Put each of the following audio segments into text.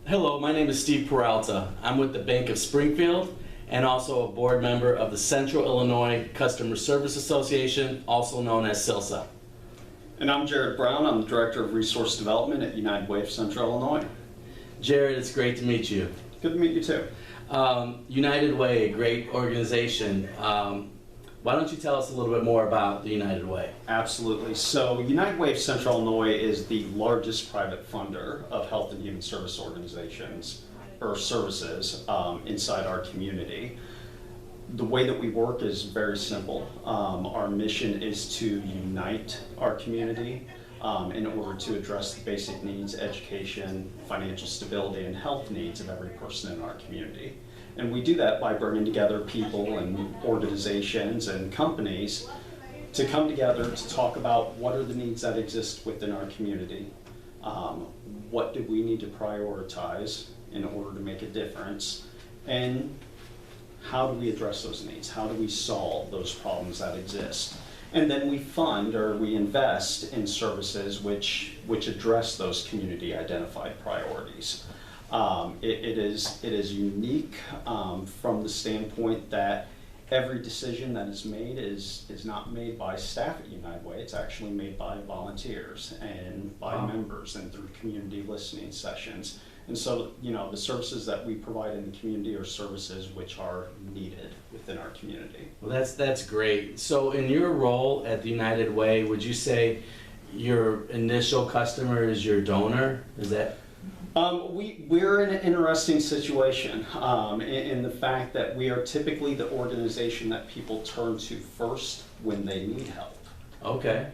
Hello, my name is Steve Peralta. I'm with the Bank of Springfield and also a board member of the Central Illinois Customer Service Association, also known as CILSA. And I'm Jared Brown. I'm the Director of Resource Development at United Way of Central Illinois. Jared, it's great to meet you. Good to meet you too. United Way, a great organization. Why don't you tell us a little bit more about the United Way? Absolutely. So United Way of Central Illinois is the largest private funder of health and human service organizations or services inside our community. The way that we work is very simple. Our mission is to unite our community in order to address the basic needs, education, financial stability, and health needs of every person in our community. And we do that by bringing together people and organizations and companies to come together to talk about what are the needs that exist within our community, what do we need to prioritize in order to make a difference, and how do we address those needs? How do we solve those problems that exist? And then we fund or we invest in services which address those community identified priorities. It is unique from the standpoint that every decision that is made is not made by staff at United Way. It's actually made by volunteers and by members and through community listening sessions. And so, you know, the services that we provide in the community are services which are needed within our community. Well, that's great. So in your role at the United Way, would you say your initial customer is your donor? Is that? We're in an interesting situation in the fact that we are typically the organization that people turn to first when they need help. Okay.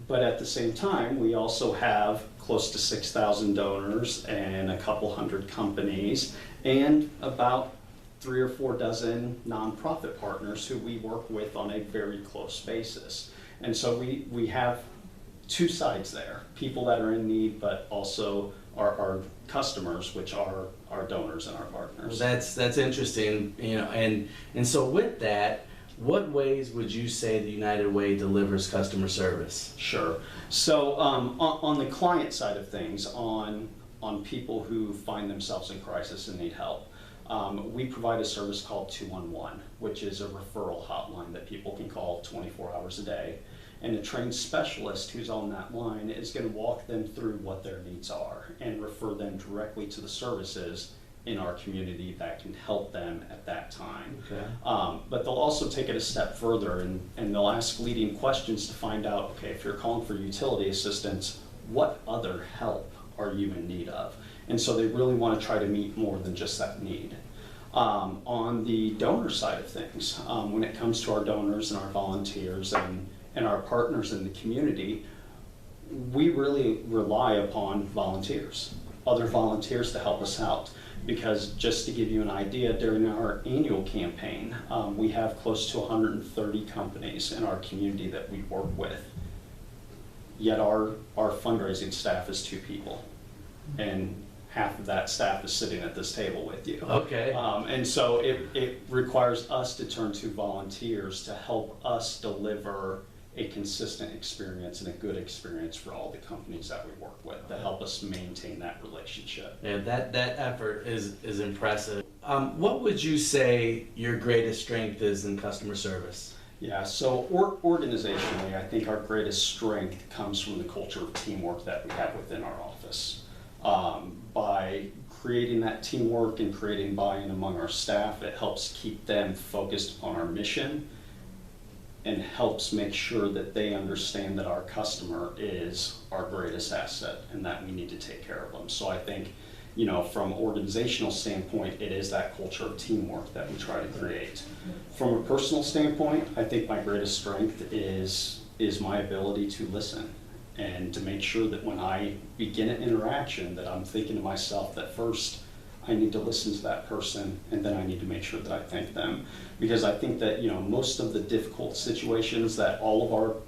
But at the same time, we also have close to 6,000 donors and a couple hundred companies and about 3 or 4 dozen nonprofit partners who we work with on a very close basis. And so we have two sides there, people that are in need, but also our customers, which are our donors and our partners. Well, that's interesting, you know, and so with that, what ways would you say the United Way delivers customer service? Sure. So on the client side of things, on people who find themselves in crisis and need help, we provide a service called 211, which is a referral hotline that people can call 24 hours a day. And a trained specialist who's on that line is going to walk them through what their needs are and refer them directly to the services in our community that can help them at that time. Okay. But they'll also take it a step further and they'll ask leading questions to find out, okay, if you're calling for utility assistance, what other help are you in need of? And so they really want to try to meet more than just that need. On the donor side of things, when it comes to our donors and our volunteers and our partners in the community, we really rely upon volunteers, other volunteers to help us out. Because just to give you an idea, during our annual campaign, we have close to 130 companies in our community that we work with. Yet our fundraising staff is 2 people, and half of that staff is sitting at this table with you. Okay. And so it requires us to turn to volunteers to help us deliver a consistent experience and a good experience for all the companies that we work with to help us maintain that relationship. Yeah, that effort is impressive. What would you say your greatest strength is in customer service? Yeah, so organizationally, I think our greatest strength comes from the culture of teamwork that we have within our office. By creating that teamwork and creating buy-in among our staff, it helps keep them focused on our mission and helps make sure that they understand that our customer is our greatest asset and that we need to take care of them. So I think, you know, from an organizational standpoint, it is that culture of teamwork that we try to create. From a personal standpoint, I think my greatest strength is my ability to listen and to make sure that when I begin an interaction that I'm thinking to myself that first I need to listen to that person and then I need to make sure that I thank them. Because I think that, you know, most of the difficult situations that all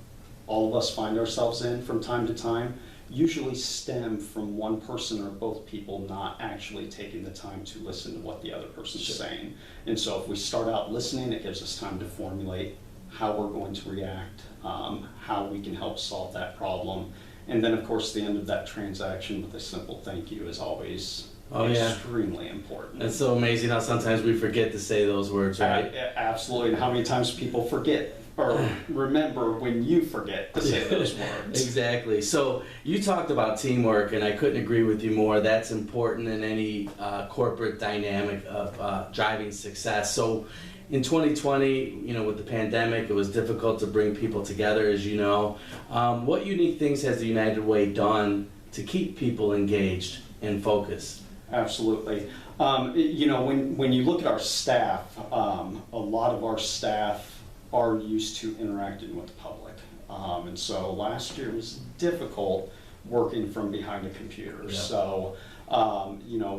of us find ourselves in from time to time usually stem from one person or both people not actually taking the time to listen to what the other person's saying. And so if we start out listening, it gives us time to formulate how we're going to react, how we can help solve that problem. And then of course the end of that transaction with a simple thank you is always Oh, yeah. Extremely important. It's so amazing how sometimes we forget to say those words, right? Absolutely, and how many times people forget or remember when you forget to say those words. Exactly. So you talked about teamwork, and I couldn't agree with you more. That's important in any corporate dynamic of driving success. So in 2020, with the pandemic, it was difficult to bring people together, as you know. What unique things has the United Way done to keep people engaged and focused? Absolutely. When you look at our staff, a lot of our staff are used to interacting with the public. And so last year was difficult working from behind a computer. Yeah. So,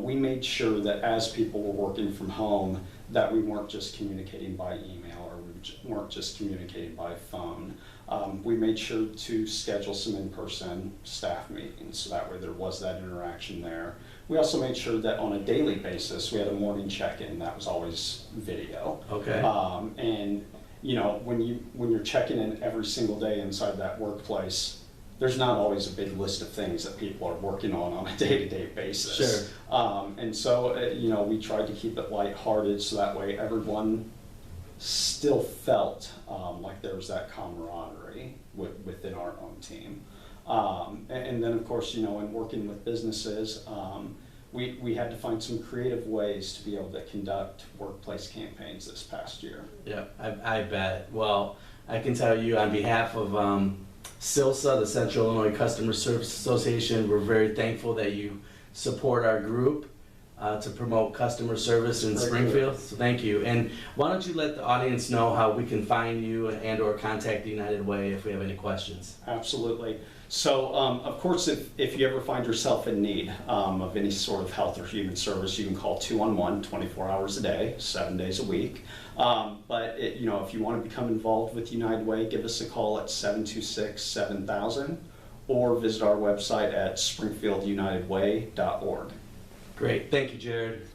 we made sure that as people were working from home, that we weren't just communicating by email or we weren't just communicating by phone. We made sure to schedule some in-person staff meetings, so that way there was that interaction there. We also made sure that on a daily basis, we had a morning check-in that was always video. Okay. When you're checking in every single day inside that workplace, there's not always a big list of things that people are working on a day-to-day basis. Sure. And so, we tried to keep it lighthearted so that way everyone still felt like there was that camaraderie within our own team. And then, of course, in working with businesses, we had to find some creative ways to be able to conduct workplace campaigns this past year. Yeah, I bet. Well, I can tell you on behalf of SILSA, the Central Illinois Customer Service Association, we're very thankful that you support our group to promote customer service in Very Springfield. good. So thank you. And why don't you let the audience know how we can find you and or contact the United Way if we have any questions. Absolutely. So, of course, if you ever find yourself in need of any sort of health or human service, you can call 211 24 hours a day, 7 days a week. But if you want to become involved with United Way, give us a call at 726-7000 or visit our website at springfieldunitedway.org. Great. Thank you, Jared.